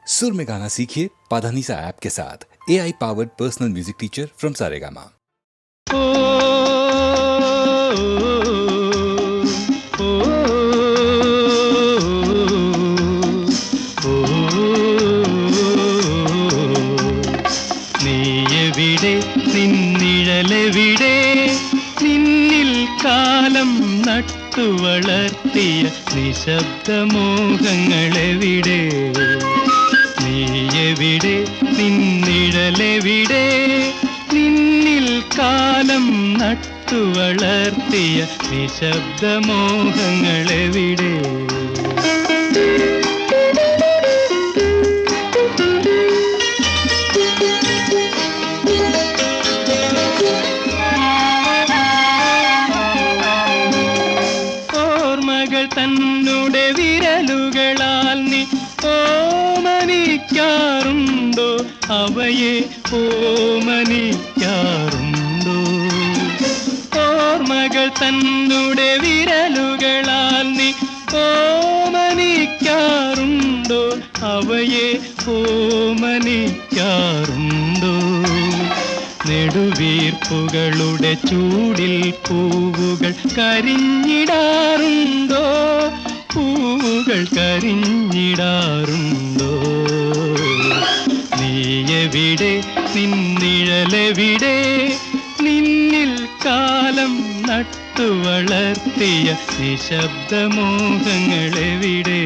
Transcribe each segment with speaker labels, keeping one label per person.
Speaker 1: सुर में गाना सीखिए पाधानीसा ऐप के साथ। AI powered personal music teacher from Saregama.
Speaker 2: നിന്നിഴലെവിടെ നിന്നിൽ കാലം നട്ടു വളർത്തിയ നിശബ്ദമോഹങ്ങളെവിടെ നീയെവിടെ നിന്നിഴലെവിടെ നിന്നിൽ കാലം നട്ടു വളർത്തിയ നിശബ്ദമോഹങ്ങളെവിടെ തന്നുടെ വിരലുകളാൽ നീ ഓമനിക്കാറുണ്ടോ അവയെ ഓമനിക്കാറുണ്ടോ ഓർമ്മകൾ തന്നുടെ വിരലുകളാൽ നീ ഓമനിക്കാറുണ്ടോ അവയെ ഓമനിക്കാറുണ്ടോ നെടുവീർപ്പുകളുടെ ചൂടിൽ പൂവുകൾ കരിഞ്ഞിടാറുണ്ടോ പൂവുകൾ കരിഞ്ഞിടാറുണ്ടോ നീയെവിടെ നിന്നിഴലെവിടെ നിന്നിൽ കാലം നട്ടു വളർത്തിയ നിശബ്ദമോഹങ്ങളെവിടെ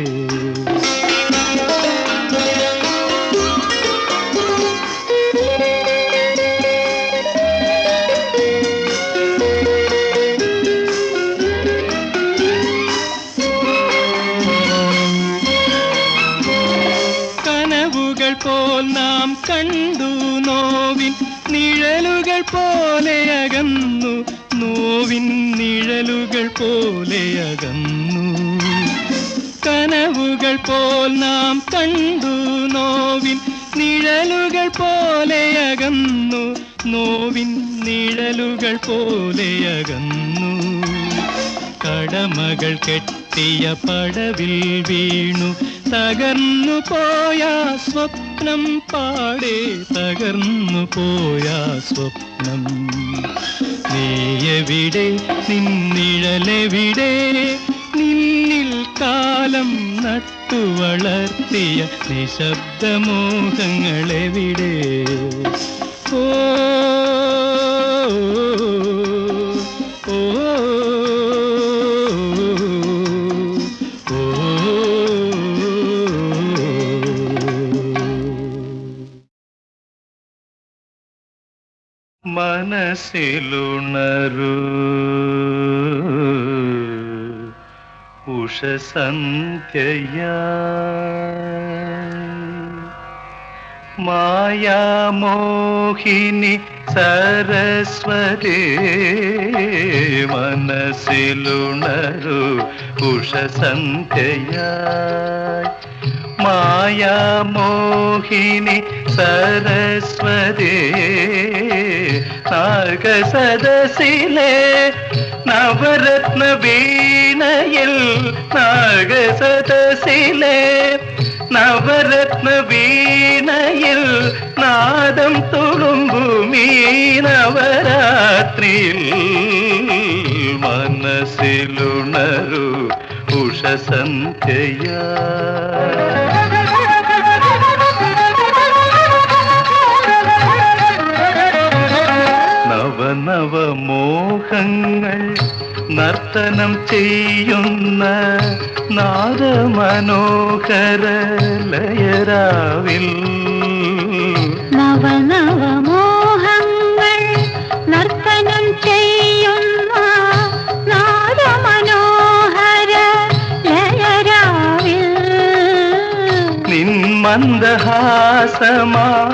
Speaker 2: പോൽ നാം കണ്ടു നോവിൻ നിഴലുകൾ പോലെ അകന്നു നോവിൻ നിഴലുകൾ പോലെ അകന്നു കനവുകൾ പോൽ നാം കണ്ടു നോവിൻ നിഴലുകൾ പോലെ അകന്നു നോവിൻ നിഴലുകൾ പോലെ അകന്നു കടമകൾ കെട്ടിയ പടവിൽ വീണു തകർന്നു പോയ സ്വപ്നം പാടെ തകർന്നു പോയ സ്വപ്നം നീയെവിടെ നിന്നിഴലെവിടെ നിന്നിൽ കാലം നട്ടു വളർത്തിയ നിശബ്ദമോഹങ്ങളെവിടെ ഓ മനസ്സിലുണരൂ ഉഷസന്ധ്യയായി മായാമോഹിനി സരസ്വതി മനസ്സിലുണരൂ ഉഷസന്ധ്യയായി മായാമോഹിനി സരസ്വതി നാഗസദസിലെ നവരത്ന വീണയിൽ നാഗസദസിലെ നവരത്ന വീണയിൽ നാദം തുളുമ്പുമീ നവരാത്രിയിൽ മനസ്സിലുണരൂ ഉഷസന്ധ്യയായി നവമോഹങ്ങൾ നർത്തനം ചെയ്യുന്ന നാദമനോഹര ലയരാവിൽ
Speaker 3: നവമോഹങ്ങൾ നർത്തനം ചെയ്യുന്ന നാദമനോഹര ലയരാവിൽ
Speaker 2: നിൻ മന്ദഹാസമാം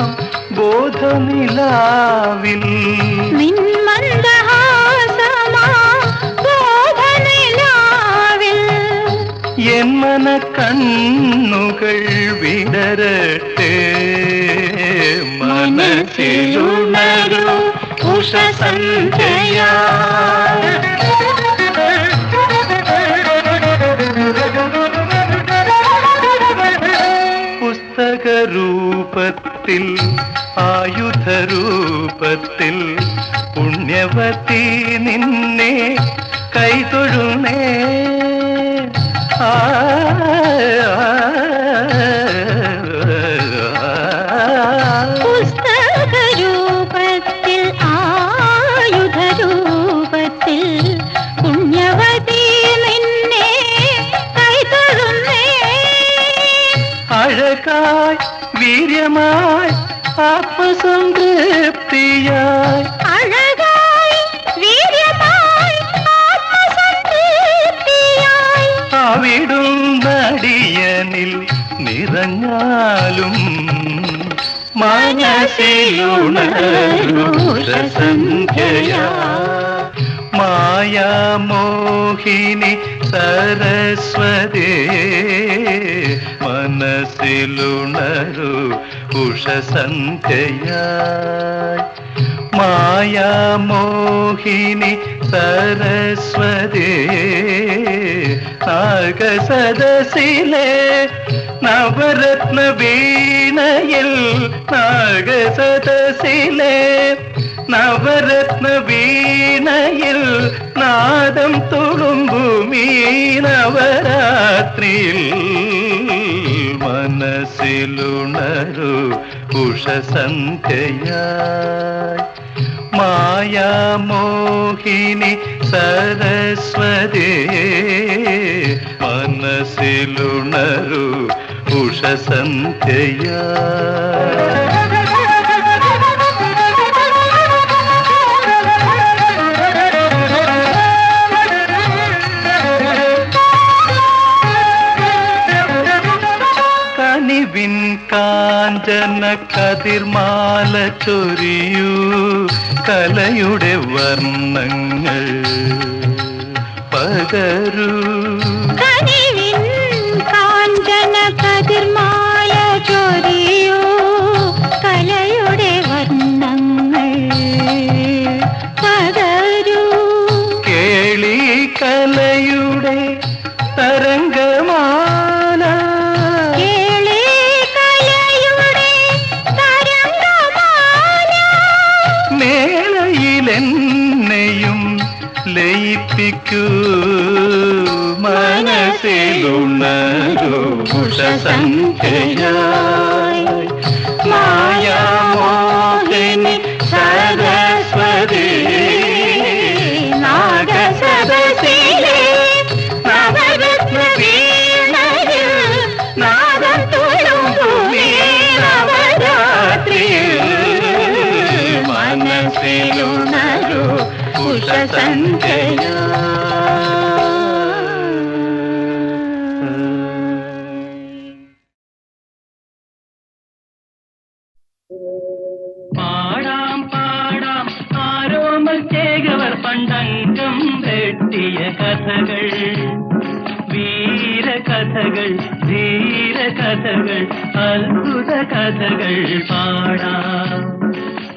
Speaker 2: ബോധനിലാവിൽ
Speaker 3: നിൻ മന്ദഹാസമാം ബോധനിലാവിൽ
Speaker 2: എൻ മന കണ്ണുകൾ വിടരട്ടെ മനസ്സിലുണരൂ ഉഷസന്ധ്യയായി പുസ്തകരൂപത്തിൽ ആയുധരൂപത്തിൽ പുണ്യവതി നിന്നെ കൈതൊഴുന്നേ.
Speaker 3: പുസ്തകരൂപത്തിൽ ആയുധരൂപത്തിൽ പുണ്യവതി നിന്നെ കൈതൊഴുന്നേ.
Speaker 2: അഴകായി വീര്യമായി ആത്മസംതൃപ്തിയായി
Speaker 3: അഴകായി വീര്യമായി ആത്മസംതൃപ്തിയായി
Speaker 2: അവിടും നടിയനിൽ നിറഞ്ഞാലും മനസ്സിലുണരുഷസന്ധ്യയാ. മായാമോഹിനി സരസ്വതേ മനസ്സിലുണരു ഉഷസന്ധ്യയായി. മായാമോഹിനി സരസ്വതേ നാഗസദസിലെ നവരത്ന വീണയിൽ നാഗസദസിലെ നവരത്ന വീണയിൽ നാദം തുളുമ്പുമീ നവരാത്രിയിൽ മനസ്സിലുണരു ഉഷസന്ധ്യയായി. മായാമോഹിനി സരസ്വതേ മനസ്സിലുണരു ഉഷസന്ധ്യയായി. കനിവിൻ കാഞ്ചന കതിർമാല ചൊരിയൂ കലയുടെ വർണ്ണങ്ങൾ പകരൂ.
Speaker 3: കനിവിൻ കാഞ്ചന കതിർമാല ചൊരിയൂ കലയുടെ വർണ്ണങ്ങൾ പകരൂ.
Speaker 2: കേളി കലയുടെ തരംഗമാല
Speaker 3: കേളി കലയുടെ തരംഗമാല
Speaker 2: മേളയിലെന്നെയും ലയിപ്പിക്കൂ മനസ്സിലുണരു ഉഷസന്ധ്യയായി. മായാമോഹിനി സരസ്വതീ നാഗസദസിലെ നവരത്ന വീണയിൽ നാദം തുളുമ്പുമീ നവരാത്രിയിൽ മനസ്സിലുണരു ഉഷസന്ധ്യയായി.
Speaker 4: പാടാം പാടാം ആരോമൽ ചേകവർ പണ്ടങ്കം വെട്ടിയ കഥകൾ, വീരകഥകൾ, ധീരകഥകൾ, അത്ഭുത കഥകൾ പാടാം.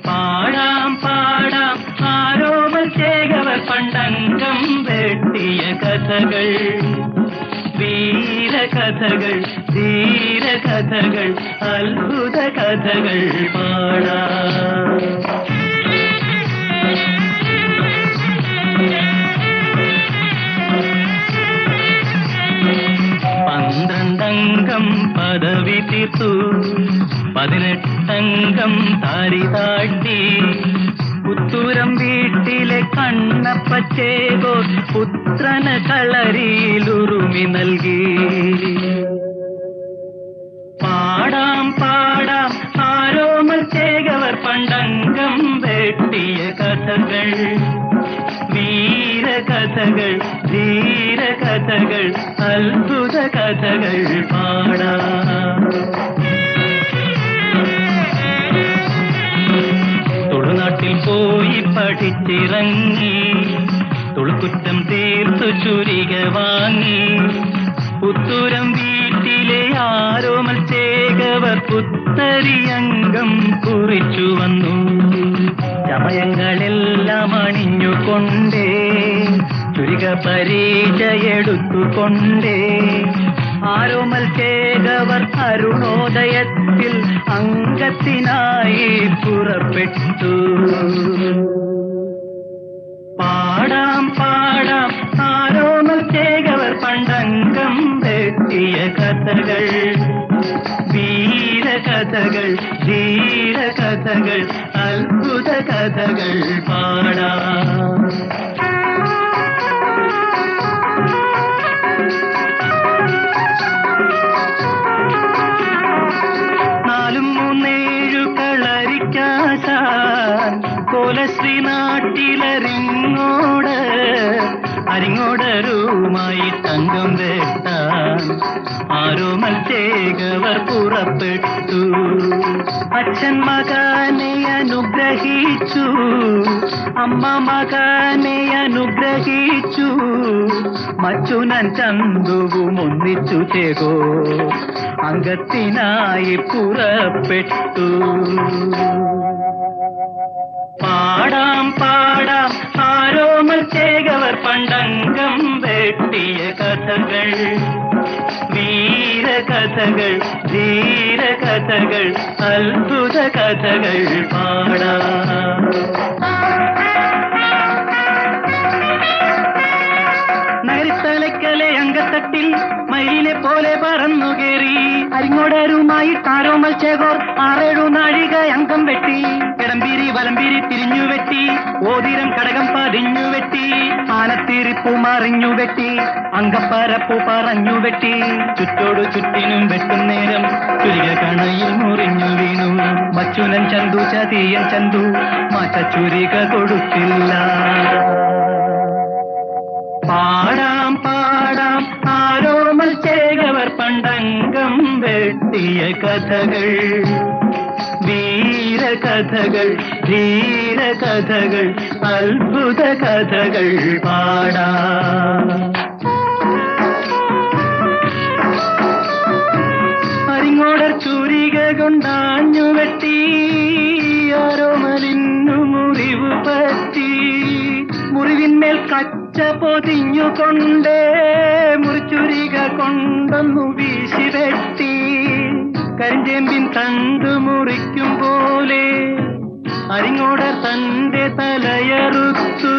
Speaker 4: പാടാം പാടാം ആരോമൽ ചേകവർ പണ്ടങ്കം വെട്ടിയ കഥകൾ, വീരകഥകൾ, ധീരകഥകൾ, അത്ഭുത കഥകൾ പാടാം. പന്ത്രണ്ടംഗം പദവി തീർത്തു, 18 താരി താട്ടി, പുത്തൂരം വീട്ടിലെ കണ്ണപ്പച്ചേകോ പുത്രന കളരിയിലുറുമി നൽകി. പാടാം പാടാം ആരോമൽ ചേകവർ പണ്ടങ്കം വെട്ടിയ കഥകൾ, വീരകഥകൾ, ധീരകഥകൾ, അത്ഭുത കഥകൾ പാടാം. തുളുനാട്ടിൽ പോയി പഠിച്ചിറങ്ങി, തുളുക്കുറ്റം തീർത്തു ചുരിക വാങ്ങി, പുത്തൂരം വീട്ടിലെ ആരോമൽ ചേകവർ പുത്തരിയംഗം കുറിച്ചു വന്നു. ചമയങ്ങളെല്ലാം അണിഞ്ഞുകൊണ്ടേ, ചുരിക പരിചയെടുത്തുകൊണ്ടേ, ആരോമൽ ചേകവർ അരുണോദയത്തിൽ അംഗത്തിനായി പുറപ്പെട്ടു. പാടാം പാടാം ആരോമൽ ചേകവർ പണ്ടംഗം വെട്ടിയ കഥകൾ, വീരകഥകൾ, ധീരകഥകൾ, അത്ഭുത കഥകൾ പാടാം. കോലശ്രീ നാട്ടിലരിങ്ങോട് അരിങ്ങോടരുമായി തങ്കം വെട്ടാൻ ആരോമൽ ചേകവർ പുറപ്പെട്ടു. അച്ഛൻ മകനെ അനുഗ്രഹിച്ചു, അമ്മ മകനെ അനുഗ്രഹിച്ചു, മച്ചുനൻ ചന്തുവും ഒന്നിച്ചു ചേകോ അംഗത്തിനായി പുറപ്പെട്ടു. പാടാം പാടാം ആരോമൽ ചേകവർ പണ്ടംഗം വെട്ടിയ കഥകൾ, വീരകഥകൾ, ധീരകഥകൾ, അത്ഭുത കഥകൾ പാടാം. നഗരത്തലക്കലെ അങ്കത്തട്ടിൽ മയിലെ പോലെ പറന്നു കയറി അരിങ്ങോടരുമായി ആരോമൽ ചേകോർ 6-7 നാഴിക അംഗം വെട്ടി. കിടമ്പീരി വലമ്പീരി തിരിഞ്ഞു വെട്ടി, ഓതിരം കടകം പതിഞ്ഞു വെട്ടി, ആനത്തിരിപ്പു മറിഞ്ഞു വെട്ടി, അങ്കപ്പരപ്പു പറഞ്ഞു വെട്ടി. ചുറ്റോടു ചുറ്റിനും വെട്ടും നേരം ചുരിക കണയിൽ മുറിഞ്ഞു വീണു. മച്ചുനൻ ചന്തു ചതിയൻ ചന്തു മാറ്റ ചുരിക കൊടുത്തില്ല. പാടാം പാടാം ആരോമൽ ചേകവർ പണ്ടംഗം വെട്ടിയ കഥകൾ, വീരകഥകൾ, ധീരകഥകൾ, അത്ഭുത കഥകൾ പാടാം. അരിങ്ങോടർ ചുരിക കൊണ്ടാഞ്ഞു വെട്ടി, ആരോമലിന്നു മുറിവ് പറ്റി. മുറിവിന്മേൽ കച്ച പൊതിഞ്ഞുകൊണ്ട് മുറിച്ചുരിക കൊണ്ടൊന്നു വീശി വെട്ടി. കരിഞ്ചേമ്പിൻ തണ്ട് മുറിക്കും പോലെ അരിങ്ങോടർ തന്റെ തലയറുത്തു.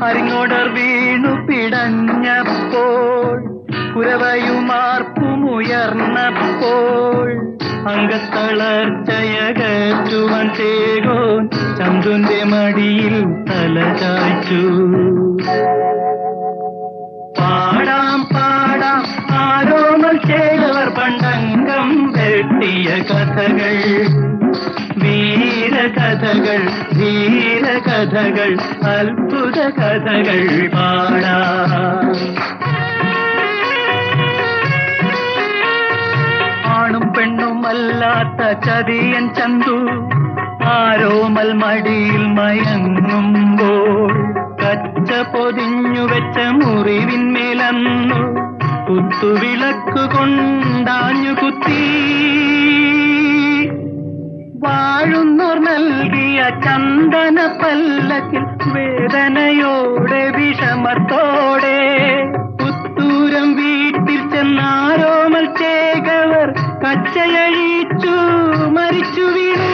Speaker 4: അരിങ്ങോടർ വീണു പിടഞ്ഞപ്പോൾ കുരവയുമാർപ്പുമുയർന്നപ്പോൾ അംഗത്തളർച്ചയകറ്റുവാൻ ചേകോൻ ചന്തുന്റെ മടിയിൽ തല ചായ്ച്ചു. പാടാം പാടാം ആരോമൽ ചേകവർ പണ്ടംഗം വെട്ടിയ കഥകൾ, വീരകഥകൾ, ധീരകഥകൾ, അത്ഭുത കഥകൾ പാടാം. ആണും പെണ്ണുമല്ലാത്ത ചതിയൻ ചന്തു ആരോമൽ മടിയിൽ മയങ്ങുമ്പോൾ കച്ച പൊതിഞ്ഞു വെച്ച മുറിവിന്മേലന്നു കുത്തുവിളക്കു കൊണ്ടാഞ്ഞു കുത്തി. വാഴുന്നോർ നൽകിയ ചന്ദന പല്ലക്കിൽ വേദനയോടെ വിഷമത്തോടെ പുത്തൂരം വീട്ടിൽ ചെന്നാരോമൽ ചേകവർ കച്ചയഴിച്ചു മരിച്ചു വീണു.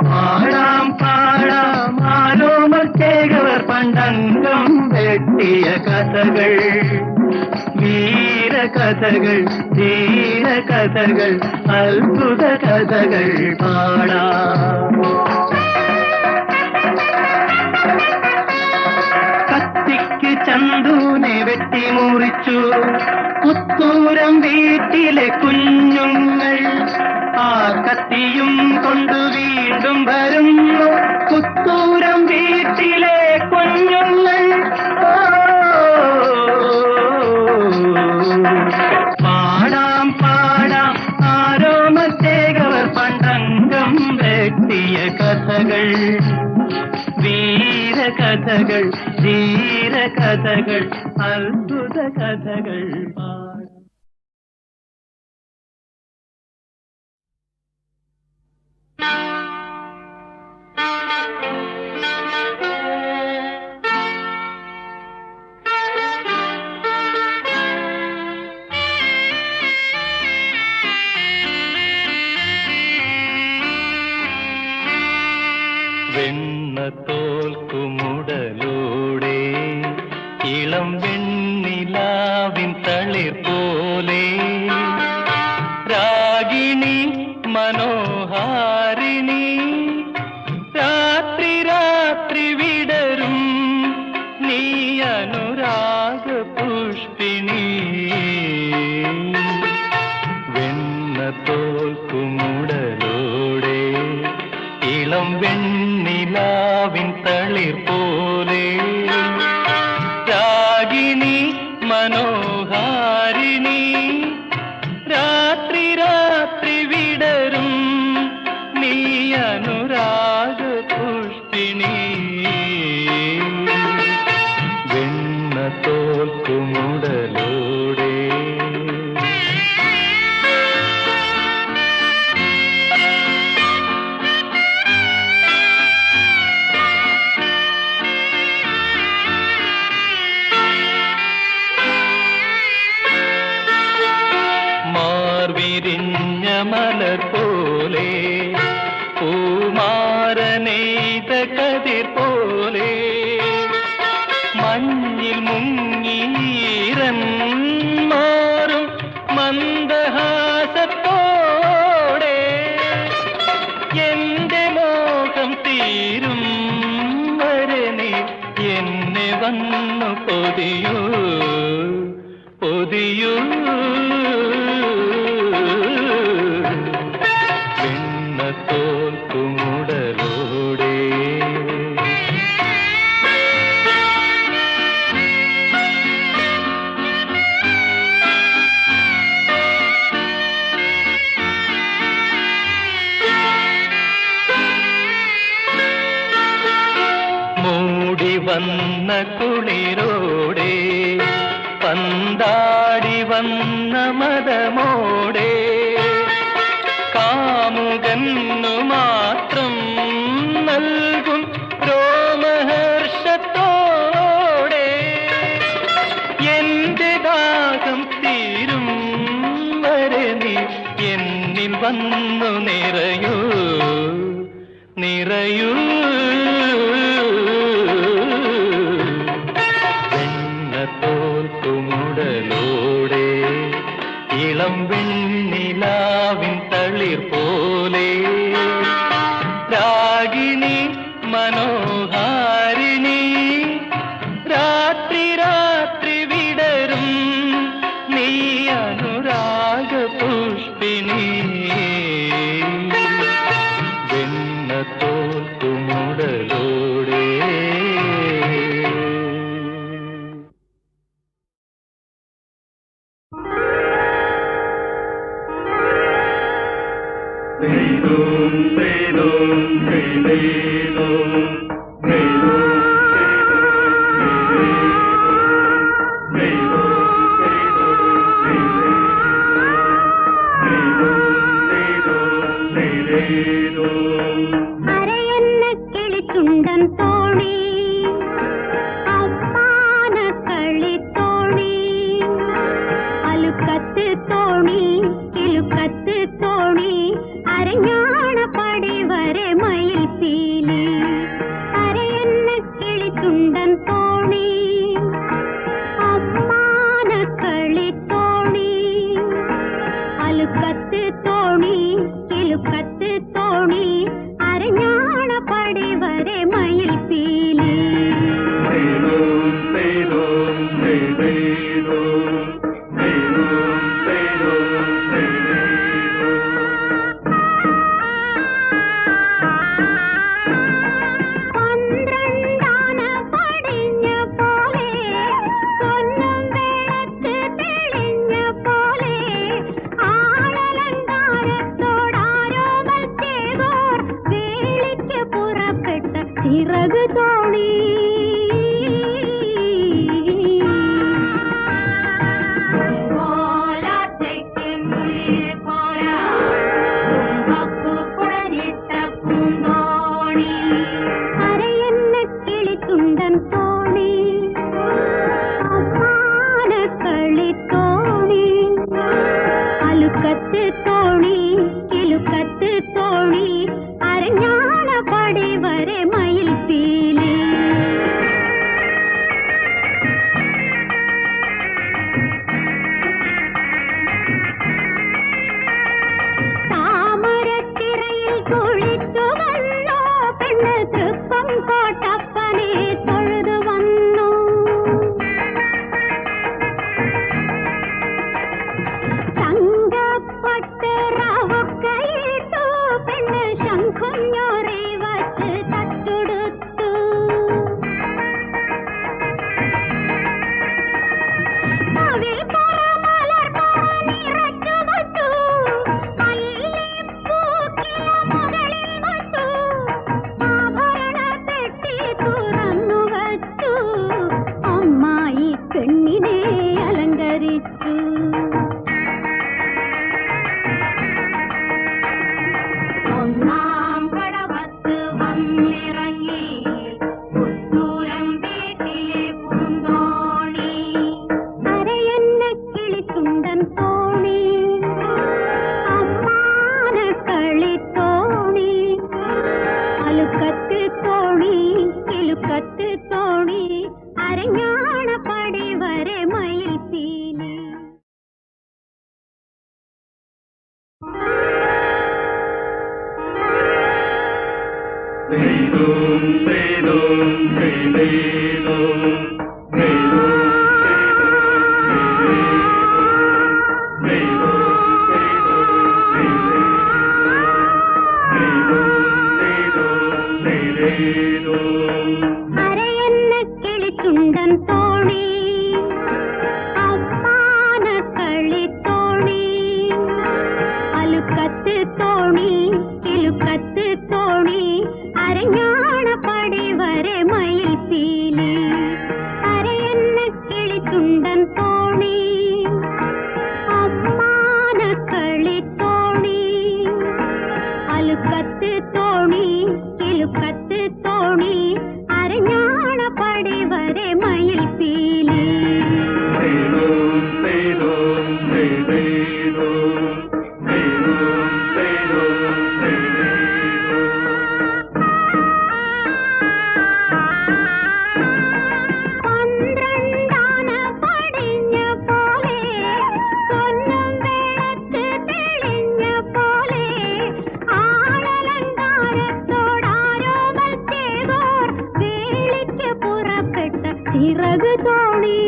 Speaker 4: പാടാം പാടാം ആരോമൽ ചേകവർ പണ്ടംഗം വെട്ടിയ കഥകൾ, വീരകഥകൾ, ധീരകഥകൾ, അത്ഭുത കഥകൾ പാടാം. കത്തിക്ക് ചന്തുനെ വെട്ടി മുറിച്ചു പുത്തൂരം വീട്ടിലെ കുഞ്ഞുങ്ങൾ. ആ കത്തിയും കൊണ്ട് വീണ്ടും വരുന്നു പുത്തൂരം വീട്ടിലെ കുഞ്ഞുങ്ങൾ. പാടാം പാടാം ആരോമൽ ചേകവർ പണ്ടംഗം വെട്ടിയ കഥകൾ, വീരകഥകൾ, ധീരകഥകൾ, അത്ഭുത കഥകൾ പാടാം. വെണ്ണത്തോൽക്കുമുടലോടെ ഇളം വെണ്ണിലാവിൻ തളിർ പോലെ രാഗിണി മനോഹാരിണി രാത്രി രാത്രി വിടരും നീ അനുരാഗ പുഷ്പിണി വെണ്ണത്തോൽക്കുമുടലോടെ ഇളം വെണ്ണിലാവിൻ തളിർ പോലെ രാഗിണി മനോഹാരിണി രാത്രി രാത്രി വിടരും നീ അനുരാഗ പുഷ്പിണി വെണ്ണത്തോൽക്കുമുടലോടെ വിരിഞ്ഞ മലർ പോലെ പൂമാരനെയ്ത കതിർ പോലെ മഞ്ഞിൽ മുങ്ങീരൻ മാറും മന്ദഹാസത്തോടെ എന്റെ മോഹം തീരും വരനെ എന്നെ വന്നു പൊതിയൂ പൊതിയൂ വെണ്ണത്തോൽക്കുമുടലോടെ മൂടി വന്ന കുളിരോടെ പന്താടി വന്ന മദമോടെ കാമുകന്നു മാത്രം നൽകും രോമഹർഷത്തോടെ എന്റെ ദാഹം തീരും വരെ നീ എന്നിൽ വന്നു നിറയൂ നിറയൂ വെണ്ണത്തോൽക്കുമുടലോടെ ഇളം വെണ്ണിലാവിൻ തളിർ പോലെ രാഗിണി മനോഹാരിണി രാത്രി രാത്രി വിടരും നീ അനുരാഗ പുഷ്പിണി വെണ്ണത്തോൽക്കുമുടലോടെ
Speaker 3: അരയെന്ന കിളിച്ചുണ്ടൻ തോണി അമ്മാന കളിത്തോണി അലുക്കത്ത് തോണി കിലുക്കത്ത് തോണി അരഞ്ഞാണ പടി വരെ മയിൽ പീലി അരയെന്ന കിളിച്ചുണ്ടൻ തോണി അമ്മാന കളിത്തോണി അലുക്കത്ത് തോണി കിലുക്കത്ത് തോണി അരഞ്ഞാണ പടി വരെ മയിൽ പീലി പന്ത്രണ്ടാന പടിഞ്ഞ പോലെ പൊന്നും വിളക്ക് തെളിഞ്ഞ പോലെ ആളലങ്കാരത്തോടാരോ മത്സ്യകോർ വേളിക്ക് പുറപ്പെട്ട ചിറക് തോണി പോരാ അരഞ്ഞാണപ്പടി വരെ മയിൽ പീലി. അരയെന്ന കിളിച്ചുണ്ടൻ തോണി, അമ്മാന കളിത്തോണി, അലുക്കത്ത് തോണി കിലുക്കത്ത് തോണി, അരഞ്ഞാണപ്പടി വരെ മയിൽ പീലി. അരയെന്ന കിളിച്ചുണ്ടൻ തോണി, അമ്മാന കളിത്തോണി, അലുക്കത്ത് തോണി കിലുക്കത്ത് തോണി, അരഞ്ഞാണപ്പടി വരെ മയിൽ പീലി. പന്ത്രണ്ടാന പടിഞ്ഞ പോലെ, പൊന്നും വിളക്ക് തെളിഞ്ഞ പോലെ, ആളലങ്കാരത്തോടാരോ മത്സ്യകോർ വേളിക്ക് പുറപ്പെട്ട ചിറക് തോണി.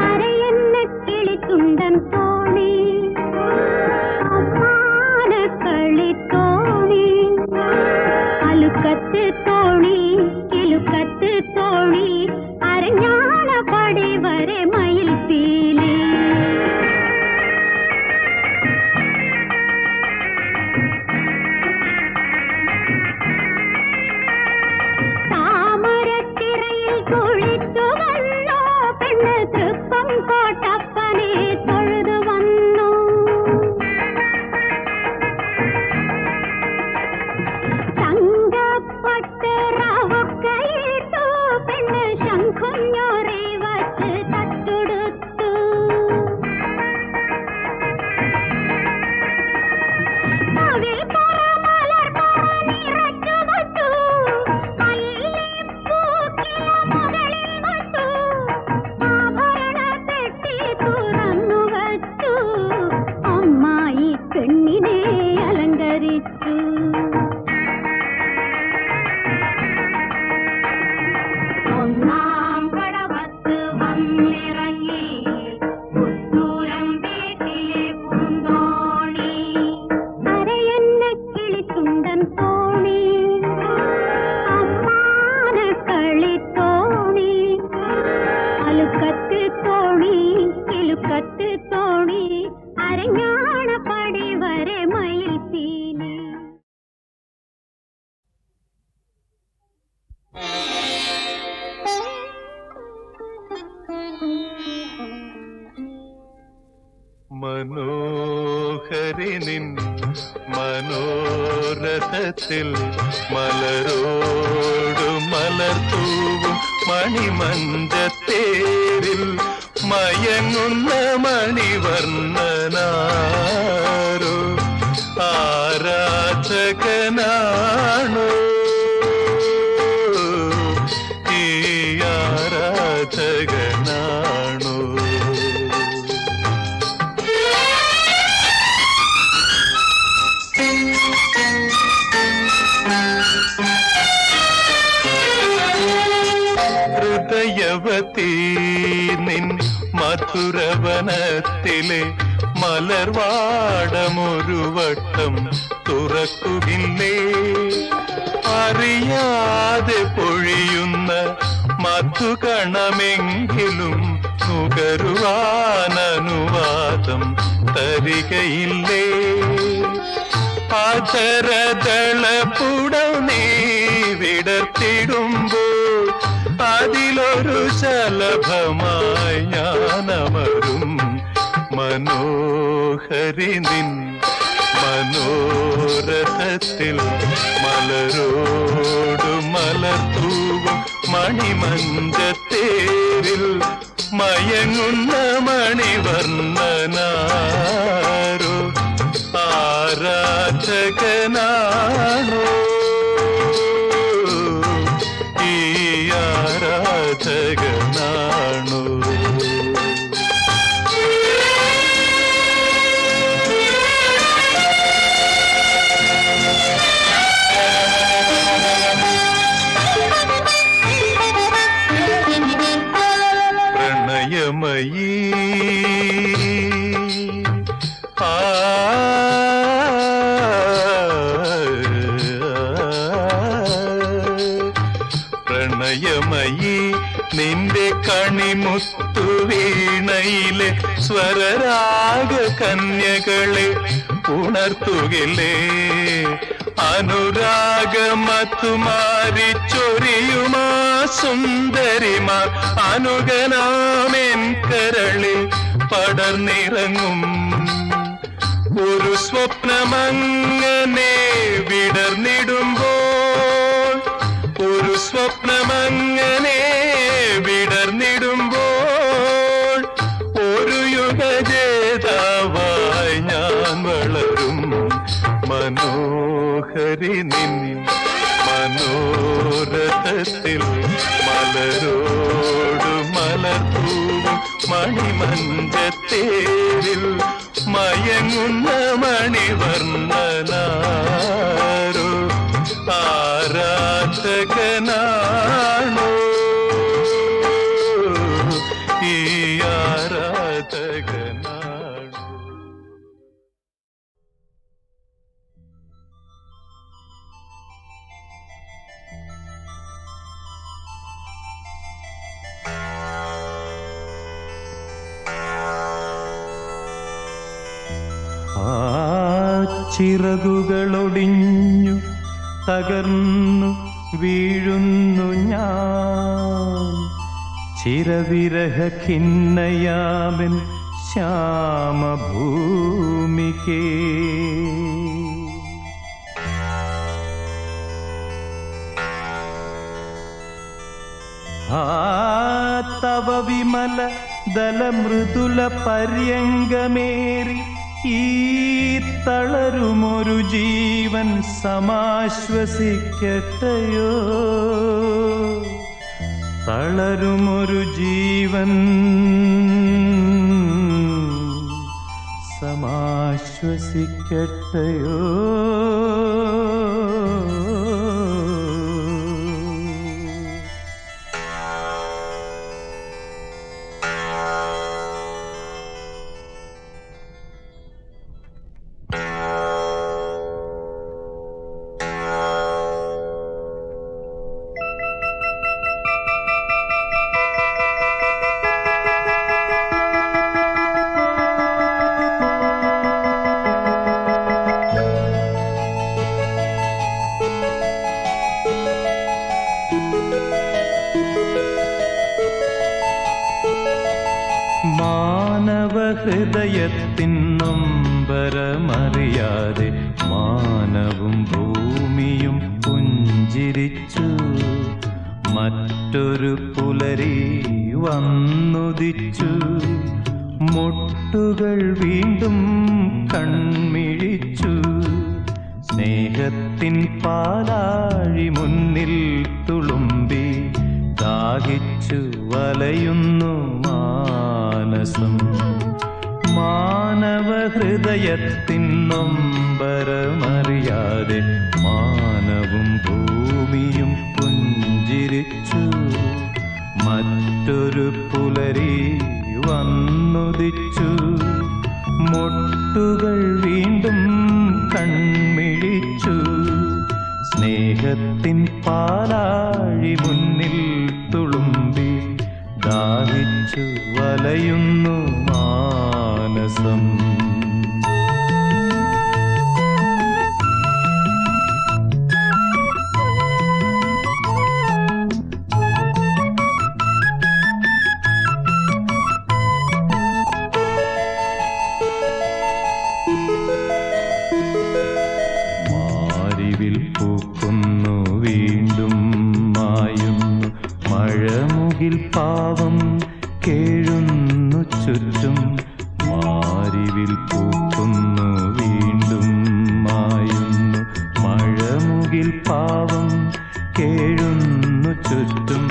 Speaker 3: അരയെന്ന കിളിച്ചുണ്ടൻ തോണി, അമ്മാന കളിത്തോണി, അലുക്കത്ത് തോണി കിലുക്കത്ത് തോണി, അരഞ്ഞാണപ്പടി വരെ മയിൽ പീലി. താമരത്തിരയിൽ കുളിച്ചു വന്നു പെണ്ണ്, തൃപ്പം കോട്ടപ്പനെ തൊഴുതു വന്നു. തങ്കപ്പട്ട് റവുക്കയിട്ടു പെണ്ണ്, ശംഖുഞ്ഞൊറി വച്ച് തട്ടുടുത്തു. അതിൽ പുറമലർ നിറച്ചു വച്ചു, മല്ലിപ്പൂക്കില മുകളിൽ വച്ചു, ആഭരണ പെട്ടി തുറന്നു വച്ചു, അമ്മായി പെണ്ണിനെ അലങ്കരിച്ചു. ഒന്നാം കടവത്ത് വന്നിറങ്ങി പുത്തൂരം വീട്ടിലെ പൂന്തോണി. അരയെന്ന കിളിച്ചുണ്ടൻ തോണി, അമ്മാന കളിത്തോണി, അലുക്കത്ത് തോണി കിലുക്കത്ത് തോണി, അരഞ്ഞാണപ്പടി വരെ മയിൽ പീലി.
Speaker 5: മനോഹരിനിൻ മനോരഥത്തിൽ മലരോടു മലർത്തൂവും മണിമഞ്ചത്തേരിൽ മയങ്ങുന്ന മണിവർണ്ണനാരോ ആരാധകനാണോ ഈ ആരാധകനാണോ? ഹൃദയവതീ നിൻ മധുരവനത്തിലെ മലർവാടമൊരു വട്ടം തുറക്കുകില്ലേ? അറിയാതെ പൊഴിയുന്ന മധുകണമെങ്കിലും നുകരുവാനനുവാദം തരികയില്ലേ? അധരദളപുടം നീ വിടർത്തിടുമ്പോൾ അതിലൊരു ശലഭമായി ഞാനമരും. മനോഹരി നിൻ മനോരഥത്തിൽ മലരോടു മലർത്തൂവും മണിമഞ്ചത്തേരിൽ മയങ്ങുന്ന മണിവർണ്ണനാരോ ആരാധകനാണോ ഈ ആരാധകനാണോ പ്രണയമയീ പ്രണയമയീ നിന്റെ കണിമുത്തു വീണയിലെ സ്വരരാഗ കന്യകളെ ഉണർത്തുകില്ലേ അനുരാഗമത്തുമാരി ചൊരിയുമാ സുന്ദരിമാർ അനുഗനാമെൻ കരളിൽ പടർന്നിറങ്ങും ഒരു സ്വപ്നമങ്ങനെ വിടർന്നിടുമ്പോൾ ഒരു സ്വപ്നമങ്ങനെ വിടർന്നിടുമ്പോൾ ഒരു യുഗജേതാവായി ഞാൻ വളരും മനോഹരി നിൻ മനോരഥത്തിൽ മലരോട് മലർത്തൂവും മണിമഞ്ചത്തേരിൽ മയങ്ങുന്ന മണിവർണ്ണനാരോ ആരാധകനാണോ ഈ ആരാധകനാണോ
Speaker 4: ചിറകുകളൊടിഞ്ഞു തകർന്നു വീഴുന്നു ഞാൻ ചിരവിരഹ ഖിന്നയാമൻ ശ്യാമഭൂമികേ തവ വിമല ദലമൃദുല പര്യങ്കമേറി ഈ തളരുമൊരു ജീവൻ സമാശ്വസിക്കട്ടെയോ തളരുമൊരു ജീവൻ സമാശ്വസിക്കട്ടെയോ ഹൃദയത്തിൻ നൊമ്പരമറിയാതെ മാനവും ഭൂമിയും പുഞ്ചിരിച്ചു മറ്റൊരു പുലരി വന്നുദിച്ചു മുട്ടുകൾ വീണ്ടും കൺമിഴിച്ചു സ്നേഹത്തിൻ പാലാഴി മുന്നിൽ തുളുമ്പി ദാഹിച്ചു വലയുന്നു മാനസം മാനവ ഹൃദയത്തിൻ നൊമ്പരമറിയാതെ മാനവും ഭൂമിയും പുഞ്ചിരിച്ചു മറ്റൊരു പുലരി വന്നുദിച്ചു മുട്ടുകൾ വീണ്ടും കൺമിഴിച്ചു സ്നേഹത്തിൻ പാലാഴി മുന്നിൽ തുളുമ്പി ദാഹിച്ചു വലയുന്നു മാനസം മാരിവിൽ പൂക്കുന്നു വീണ്ടും മായുന്നു മഴമുകിൽ പാവം
Speaker 5: കേഴുന്നു ചുറ്റും മാരിവിൽ പൂക്കുന്നു വീണ്ടും മായുന്നു മഴമുകിൽ പാവം കേഴുന്നു ചുറ്റും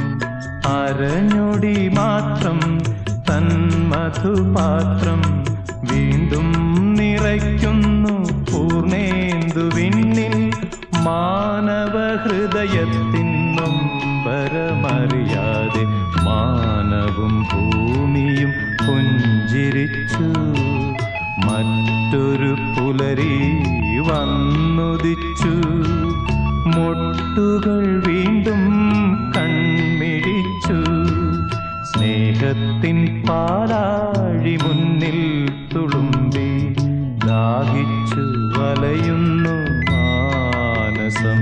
Speaker 5: അരഞ്ഞൊടി മാത്രം തൻ മധുപാത്രം വീണ്ടും നിറയ്ക്കുന്നു പൂർണേന്ദു വിണ്ണിൽ മാനവ ഹൃദയത്തിൻ നൊമ്പരമറിയാതെ മാനവും ഭൂമിയും പുഞ്ചിരിച്ചു മറ്റൊരു പുലരി വന്നുദിച്ചു മുട്ടുകൾ വീണ്ടും കൺമിഴിച്ചു സ്നേഹത്തിൻ പാലാഴി മുന്നിൽ തുളുമ്പി ദാഹിച്ചു വലയുന്നു മാനസം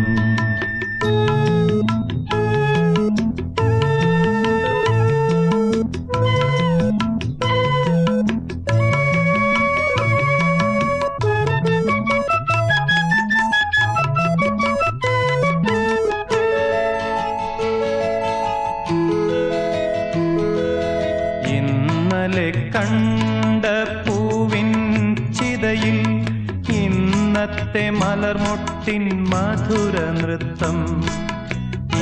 Speaker 5: ഇന്നലെ കണ്ട പൂവിൻ ചിതയിൽ ഇന്നത്തെ മലർമൊട്ടിൻ മധുര നൃത്തം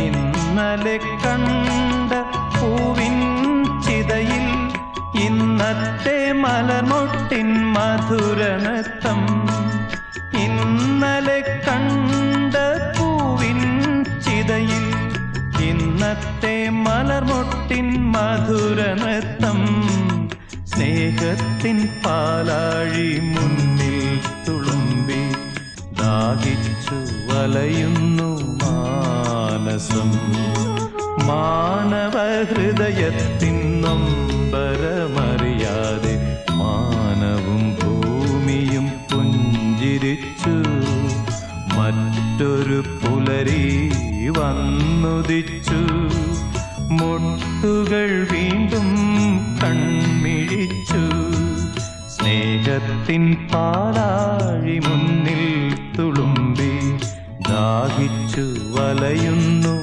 Speaker 5: ഇന്നലെ കണ്ട പൂവിൻ ചിതയിൽ ഇന്നത്തെ മലർമൊട്ടിൻ മധുര നൃത്തം ഇന്നലെ കണ്ട പൂവിൻ ചിതയിൽ ഇന്നത്തെ മലർമൊട്ടിൻ മധുര നൃത്തം സ്നേഹത്തിൻ പാലാഴി മുന്നിൽ തുളുമ്പി ദാഹിച്ചു വലയുന്നു മാനസം മാനവ ഹൃദയത്തിൻ നൊമ്പരമറിയാതെ മാനവും ഭൂമിയും പുഞ്ചിരിച്ചു മറ്റൊരു പുലരി വന്നുദിച്ചു മുട്ടുകൾ വീണ്ടും കൺമിഴിച്ചു സ്നേഹത്തിൻ പാലാഴി മുന്നിൽ തുളുമ്പി ദാഹിച്ചു വലയുന്നു